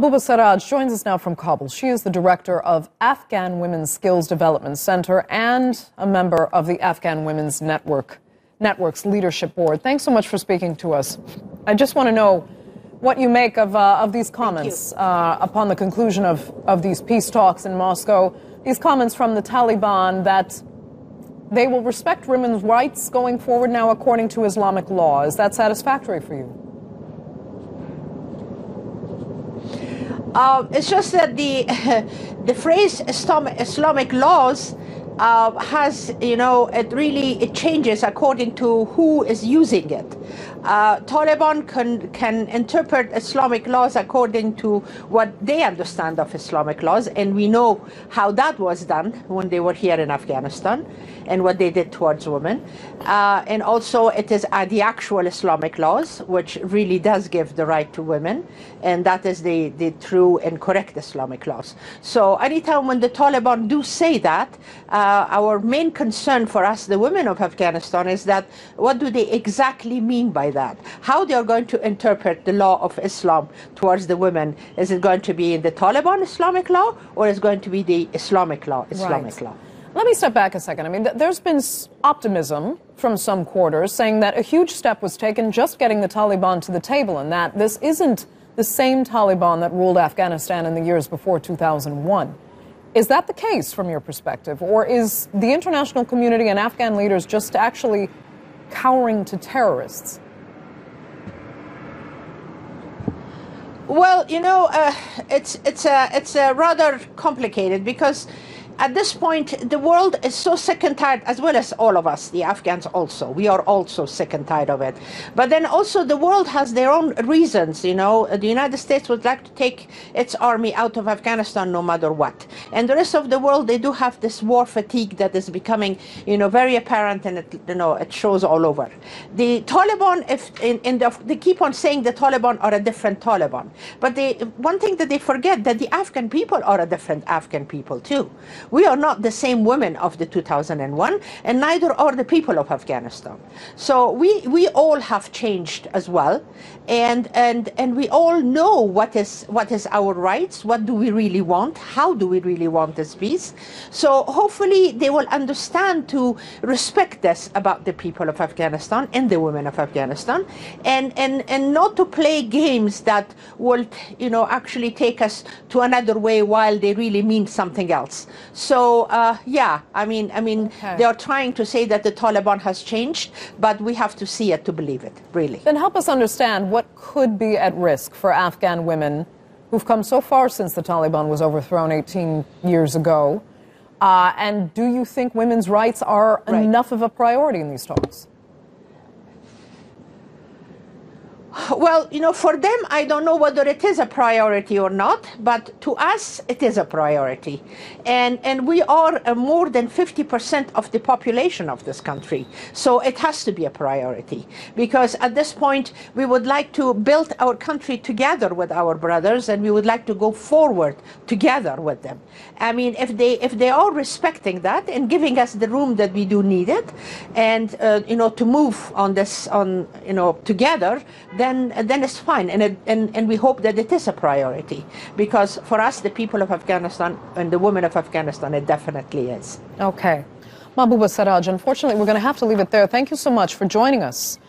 Mahbooba Seraj joins us now from Kabul. She is the director of Afghan Women's Skills Development Center and a member of the Afghan Women's Network's leadership board. Thanks so much for speaking to us. I just want to know what you make of these comments upon the conclusion of these peace talks in Moscow. These comments from the Taliban that they will respect women's rights going forward now according to Islamic law. Is that satisfactory for you? It's just that the phrase Islamic laws has, it changes according to who is using it. Taliban can interpret Islamic laws according to what they understand of Islamic laws, and we know how that was done when they were here in Afghanistan and what they did towards women. And also it is the actual Islamic laws, which really does give the right to women, and that is the true and correct Islamic laws. So anytime when the Taliban do say that, our main concern for us, the women of Afghanistan, is that what do they exactly mean by that? How they are going to interpret the law of Islam towards the women? Is it going to be in the Taliban Islamic law, or is it going to be the Islamic law? Right. Let me step back a second. I mean, there's been optimism from some quarters saying that a huge step was taken just getting the Taliban to the table, and that this isn't the same Taliban that ruled Afghanistan in the years before 2001. Is that the case from your perspective, or is the international community and Afghan leaders just actually cowering to terrorists? Well, it's rather complicated because at this point, the world is so sick and tired, as well as all of us, the Afghans also. We are also sick and tired of it. But then also the world has their own reasons, The United States would like to take its army out of Afghanistan no matter what. And the rest of the world, they do have this war fatigue that is becoming, very apparent, and it shows all over. The Taliban, they keep on saying the Taliban are a different Taliban. But one thing that they forget, that the Afghan people are a different Afghan people too. We are not the same women of the 2001, and neither are the people of Afghanistan. So we all have changed as well, and we all know what is our rights, what do we really want, how do we really want this peace. So hopefully they will understand to respect this about the people of Afghanistan and the women of Afghanistan, and not to play games that will actually take us to another way while they really mean something else. So, okay. They are trying to say that the Taliban has changed, but we have to see it to believe it, really. Then help us understand what could be at risk for Afghan women who've come so far since the Taliban was overthrown 18 years ago. And do you think women's rights are enough of a priority in these talks? Well, for them, I don't know whether it is a priority or not, but to us, it is a priority. And we are more than 50% of the population of this country. So it has to be a priority, because at this point, we would like to build our country together with our brothers, and we would like to go forward together with them. I mean, if they are respecting that and giving us the room that we do need it, and, to move on this, together, then it's fine, and we hope that it is a priority, because for us, the people of Afghanistan and the women of Afghanistan, it definitely is. Okay. Mahbooba Seraj, unfortunately, we're going to have to leave it there. Thank you so much for joining us